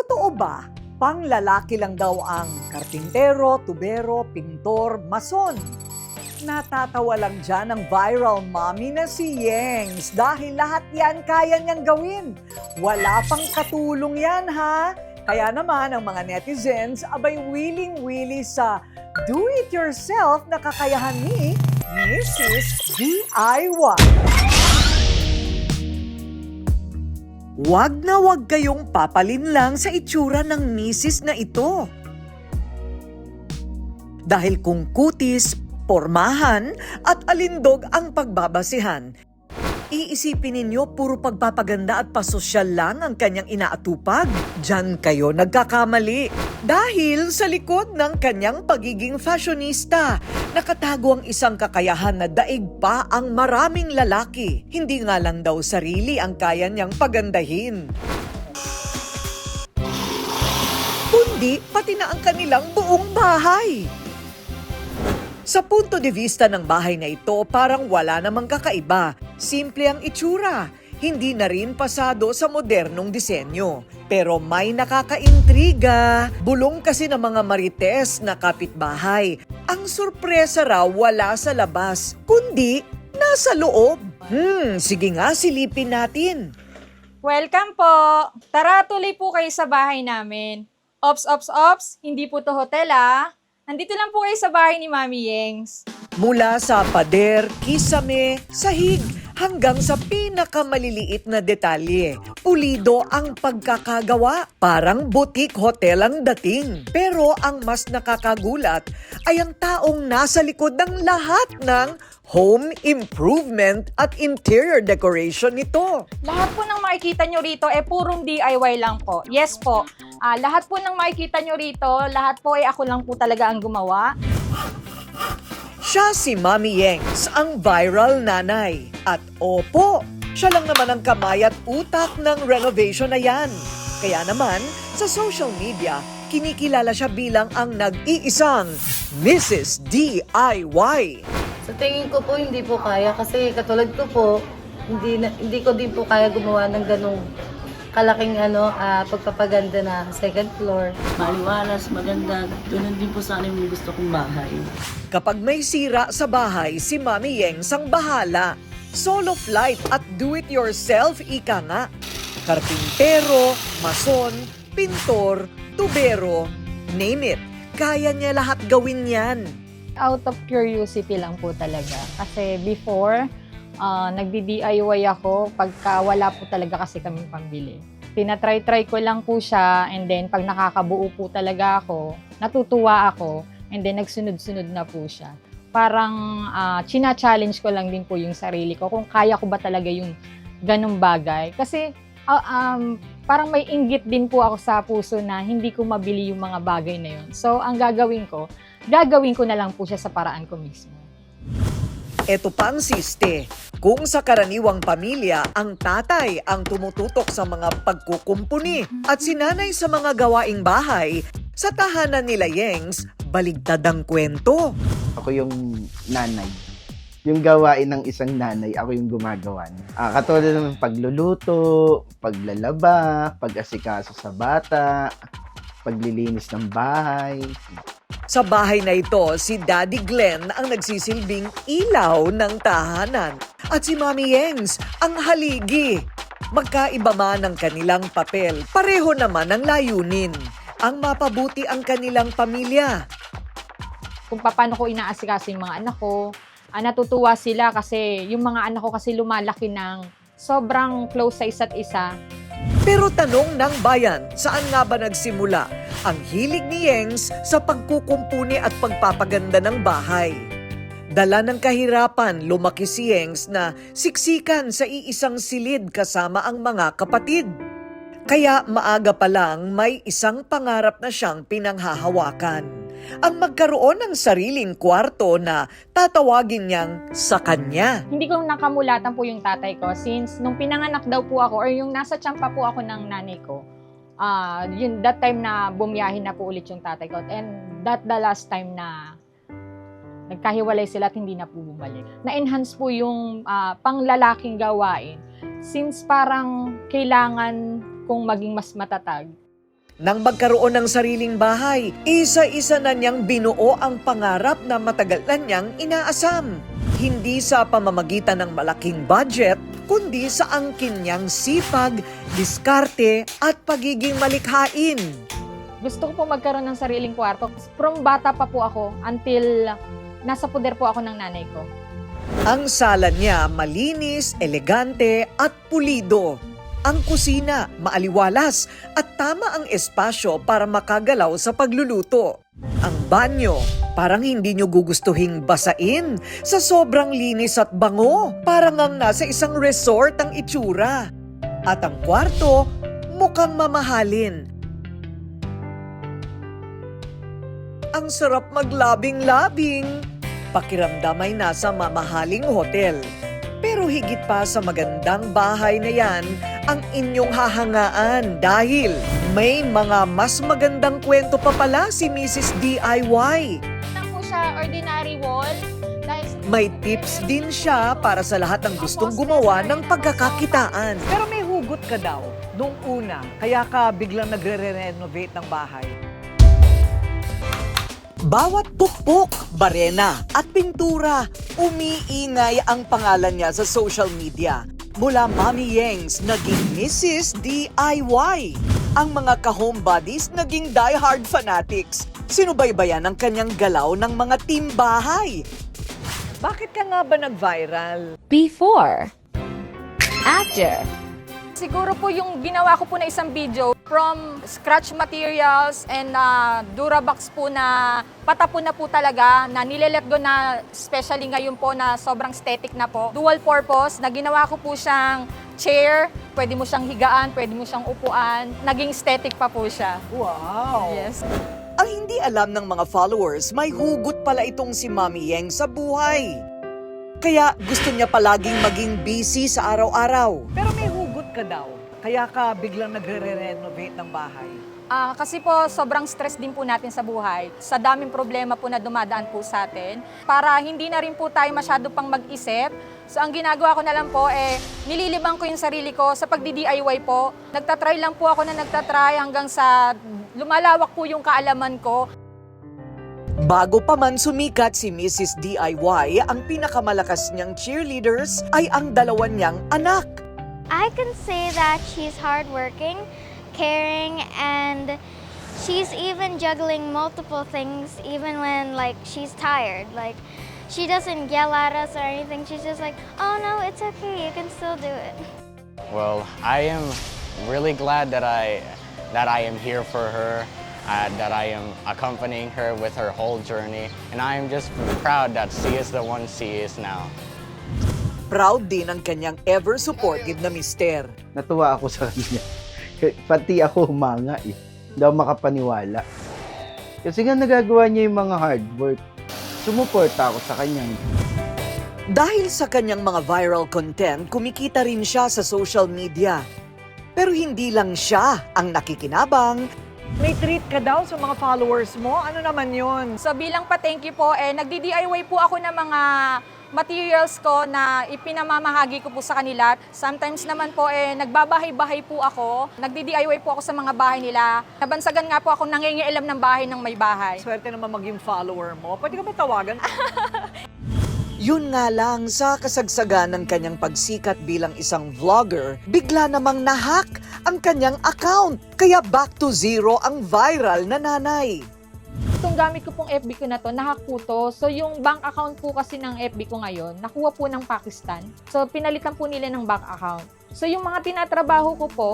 Totoo ba, panglalaki lang daw ang karpintero, tubero, pintor, mason? Natatawa lang dyan ang viral mommy na si Yengs dahil lahat yan kaya niyang gawin. Wala pang katulong yan ha. Kaya naman ang mga netizens abay willing-willy sa do-it-yourself na kakayahan ni Mrs. DIY. Wag na wag kayong papalin lang sa itsura ng misis na ito. Dahil kung kutis, pormahan at alindog ang pagbabasihan, iisipin ninyo puro pagpapaganda at pasosyal lang ang kanyang inaatupag. Diyan kayo nagkakamali. Dahil sa likod ng kanyang pagiging fashionista, nakatago ang isang kakayahan na daig pa ang maraming lalaki. Hindi nga lang daw sarili ang kaya niyang pagandahin, kundi pati na ang kanilang buong bahay. Sa punto de vista ng bahay na ito, parang wala namang kakaiba. Simple ang itsura. Hindi na rin pasado sa modernong disenyo. Pero may nakakaintriga. Bulong kasi ng mga marites na kapitbahay. Ang sorpresa raw wala sa labas, kundi nasa loob. Sige nga, silipin natin. Welcome po! Tara, tuloy po kayo sa bahay namin. Ops! Hindi po to hotel ah. Nandito lang po kayo sa bahay ni Mami Yengs. Mula sa pader, kisame, sahig, hanggang sa pinakamaliliit na detalye. Pulido ang pagkakagawa. Parang boutique hotel ang dating. Pero ang mas nakakagulat ay ang taong nasa likod ng lahat ng home improvement at interior decoration nito. Lahat po ng makikita nyo rito purong DIY lang po. Yes po. Lahat po ng makikita nyo rito, lahat po ako lang po talaga ang gumawa. Siya si Mami Yengs, ang viral nanay. At opo, siya lang naman ang kamay at utak ng renovation na yan. Kaya naman, sa social media, kinikilala siya bilang ang nag-iisang Mrs. DIY. Sa tingin ko po, hindi po kaya kasi katulad ko po, hindi ko din po kaya gumawa ng ganong kalaking pagpapaganda na second floor. Maliwalas, maganda. Ganun din po sana yung gusto kong bahay. Kapag may sira sa bahay, si Mami Yengs ang bahala. Solo flight at do-it-yourself ika nga. Karpintero, mason, pintor, tubero, name it. Kaya niya lahat gawin yan. Out of curiosity lang po talaga. Kasi before, nagdi-DIY ako pagka wala po talaga kasi kaming pambili. Tinatry ko lang po siya and then pag nakakabuo po talaga ako, natutuwa ako and then nagsunod-sunod na po siya. Parang china-challenge ko lang din po yung sarili ko kung kaya ko ba talaga yung ganong bagay. Kasi parang may inggit din po ako sa puso na hindi ko mabili yung mga bagay na yun. So ang gagawin ko na lang po siya sa paraan ko mismo. Ito pa ang siste. Kung sa karaniwang pamilya, ang tatay ang tumututok sa mga pagkukumpuni at si nanay sa mga gawaing bahay, sa tahanan nila Yengs, baligtad ang kwento. Ako yung nanay. Yung gawain ng isang nanay, ako yung gumagawa niya. Katulad ng pagluluto, paglalaba, pag-asikaso sa bata, paglilinis ng bahay. Sa bahay na ito, si Daddy Glenn ang nagsisilbing ilaw ng tahanan. At si Mami Yengs ang haligi. Magkaiba man ang kanilang papel, pareho naman ang layunin. Ang mapabuti ang kanilang pamilya. Kung paano ko inaasikaso yung mga anak ko, natutuwa sila kasi yung mga anak ko kasi lumalaki ng sobrang close sa isa't isa. Pero tanong ng bayan, saan nga ba nagsimula ang hilig ni Yengs sa pagkukumpuni at pagpapaganda ng bahay? Dala ng kahirapan, lumaki si Yengs na siksikan sa iisang silid kasama ang mga kapatid. Kaya maaga pa lang may isang pangarap na siyang pinanghahawakan. Ang magkaroon ng sariling kwarto na tatawagin niyang sa kanya. Hindi ko nakamulatan po yung tatay ko since nung pinanganak daw po ako or yung nasa tiyan pa po ako ng nanay ko, that time na bumiyahin na po ulit yung tatay ko and that the last time na nagkahiwalay sila at hindi na po bumalik. Na-enhance po yung panglalaking gawain since parang kailangan kong maging mas matatag. Nang magkaroon ng sariling bahay, isa-isa na niyang binuo ang pangarap na matagal na niyang inaasam. Hindi sa pamamagitan ng malaking budget, kundi sa angkin niyang sipag, diskarte at pagiging malikhain. Gusto ko po magkaroon ng sariling kwarto. From bata pa po ako until nasa puder po ako ng nanay ko. Ang sala niya malinis, elegante at pulido. Ang kusina maaliwalas at tama ang espasyo para makagalaw sa pagluluto. Ang banyo, parang hindi nyo gugustuhing basain sa sobrang linis at bango. Parang ang nasa isang resort ang itsura. At ang kwarto, mukhang mamahalin. Ang sarap maglabing-labing. Pakiramdam ay nasa mamahaling hotel. Pero higit pa sa magandang bahay na yan, ang inyong hahangaan dahil may mga mas magandang kwento pa pala si Mrs. DIY. Lang po siya ordinary wall. Dahil May tips din siya para sa lahat ng gustong gumawa ng pagkakakitaan. Pero may hugot ka daw nung una, kaya ka biglang nagre-renovate ng bahay. Bawat pukpok, barena at pintura, umiingay ang pangalan niya sa social media. Mula Mami Yengs, naging Mrs. DIY. Ang mga ka-homebodies naging die-hard fanatics. Sinubaybayan ang kanyang galaw ng mga team bahay. Bakit ka nga ba nag-viral? before, after. Siguro po yung ginawa ko po na isang video from scratch materials and Durabox po na patapon na po talaga, na nilelet go na, especially ngayon po na sobrang static na po. Dual purpose, na ginawa ko po siyang chair, pwede mo siyang higaan, pwede mo siyang upuan. Naging static pa po siya. Wow! Yes. Ang hindi alam ng mga followers, may hugot pala itong si Mami Yeng sa buhay. Kaya gusto niya palaging maging busy sa araw-araw. Pero may hugot ka daw, kaya ka biglang nagre-renovate ng bahay. Kasi po sobrang stress din po natin sa buhay. Sa daming problema po na dumadaan po sa atin. Para hindi na rin po tayo masyado pang mag-isip. So ang ginagawa ko na lang po nililibang ko yung sarili ko sa pagdi-DIY po. Nagtatry lang po ako na nagtatry hanggang sa lumalawak po yung kaalaman ko. Bago pa man sumikat si Mrs. DIY, ang pinakamalakas niyang cheerleaders ay ang dalawa niyang anak. I can say that she's hardworking, caring, and she's even juggling multiple things even when she's tired. She doesn't yell at us or anything. She's just like, "Oh no, it's okay. You can still do it." Well, I am really glad that I am here for her, that I am accompanying her with her whole journey, and I am just proud that she is the one she is now. Proud din ang kanyang ever-supportive na mister. Natuwa ako sa kanya. Pati ako humanga eh. Hindi ako makapaniwala. Kasi nga nagagawa niya yung mga hard work. Sumuporta ako sa kanya. Dahil sa kanyang mga viral content, kumikita rin siya sa social media. Pero hindi lang siya ang nakikinabang. May treat ka daw sa mga followers mo? Ano naman yun? So bilang pa-thank you po, nagdi-DIY po ako ng mga materials ko na ipinamamahagi ko po sa kanila. Sometimes naman po, nagbabahay-bahay po ako. Nagdi-DIY po ako sa mga bahay nila. Nabansagan nga po ako nangingialam ng bahay ng may bahay. Swerte naman maging follower mo. Pwede ka ba tawagan? Yun nga lang, sa kasagsagan ng kanyang pagsikat bilang isang vlogger, bigla namang nahack ang kanyang account. Kaya back to zero ang viral na nanay. Itong gamit ko pong FB ko na to, nahack po to. So yung bank account po kasi ng FB ko ngayon, nakuha po ng Pakistan. So pinalitan po nila ng bank account. So yung mga tinatrabaho ko po,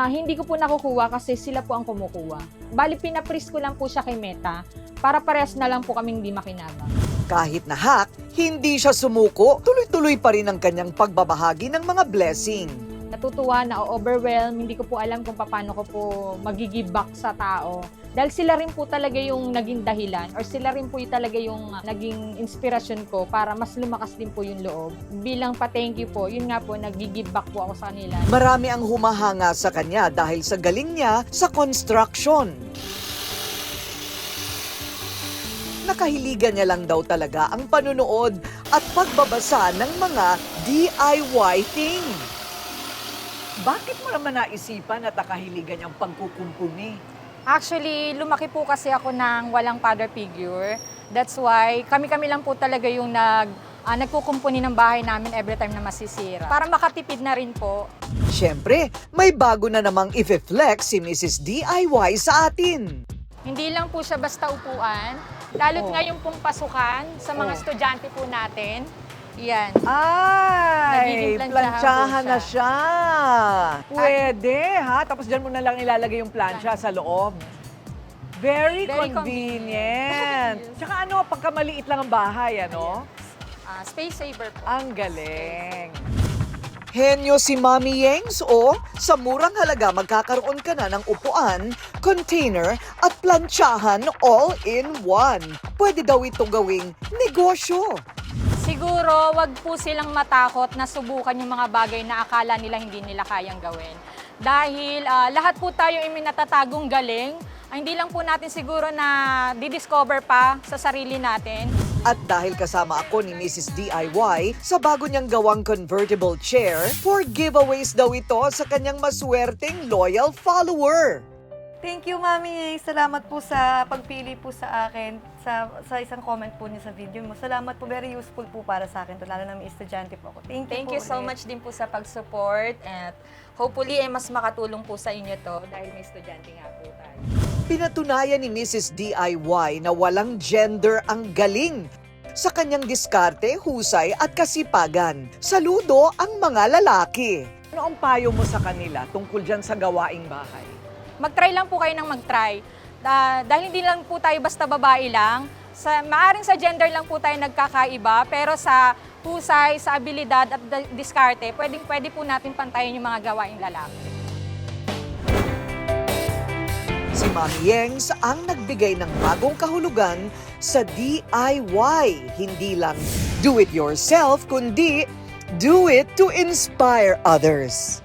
hindi ko po nakukuha kasi sila po ang kumukuha. Bali, pinapris ko lang po siya kay Meta para parehas na lang po kaming di makinabang. Kahit na-hack, hindi siya sumuko. Tuloy-tuloy pa rin ang kanyang pagbabahagi ng mga blessing. Natutuwa, na-overwhelm, hindi ko po alam kung paano ko po mag-give back sa tao. Dahil sila rin po talaga yung naging dahilan or sila rin po talaga yung naging inspirasyon ko para mas lumakas din po yung loob. Bilang pa-thank you po, yun nga po, nag-give back po ako sa kanila. Marami ang humahanga sa kanya dahil sa galing niya sa construction. Nakahiligan niya lang daw talaga ang panunood at pagbabasa ng mga DIY thing. Bakit mo naman naisipan at nakahiligan yung pagkukumpuni? Actually, lumaki po kasi ako ng walang father figure. That's why kami-kami lang po talaga yung nagkukumpuni ng bahay namin every time na masisira. Para makatipid na rin po. Siyempre, may bago na namang i-flex si Mrs. DIY sa atin. Hindi lang po siya basta upuan. Lalo't ngayon pong pasukan sa mga estudyante po natin. Yan. Ay, Nagiging plantsahan plantsahan po na siya. Pwede, ha? Tapos dyan mo na lang ilalagay yung plancha sa loob. Very Very convenient. Tsaka ano, pagkamaliit lang ang bahay, ano? Space saver po. Ang galing. Henyo si Mami Yengs o sa murang halaga magkakaroon ka na ng upuan, container at plantsahan all in one. Pwede daw ito gawing negosyo. Siguro, wag po silang matakot na subukan yung mga bagay na akala nila hindi nila kayang gawin. Dahil lahat po tayo ay may natatagong galing. Hindi lang po natin siguro na didiscover pa sa sarili natin. At dahil kasama ako ni Mrs. DIY sa bago niyang gawang convertible chair, for giveaways daw ito sa kanyang maswerteng loyal follower. Thank you, Mami. Salamat po sa pagpili po sa akin sa isang comment po niyo sa video mo. Salamat po. Very useful po para sa akin to, lalo na may estudyante po ako. Thank po you so ulit. much din po sa pag-support at hopefully mas makatulong po sa inyo to dahil may estudyante nga po tayo. Pinatunayan ni Mrs. DIY na walang gender ang galing. Sa kanyang diskarte, husay at kasipagan. Saludo ang mga lalaki. Ano ang payo mo sa kanila tungkol dyan sa gawaing bahay? Mag-try lang po kayo ng mag-try. Dahil hindi lang po tayo basta babae lang. Maaring sa gender lang po tayo nagkakaiba, pero sa husay, sa abilidad at diskarte, pwede po natin pantayin yung mga gawaing lalaki. Si Mami Yengs ang nagbigay ng bagong kahulugan sa DIY. Hindi lang do it yourself, kundi do it to inspire others.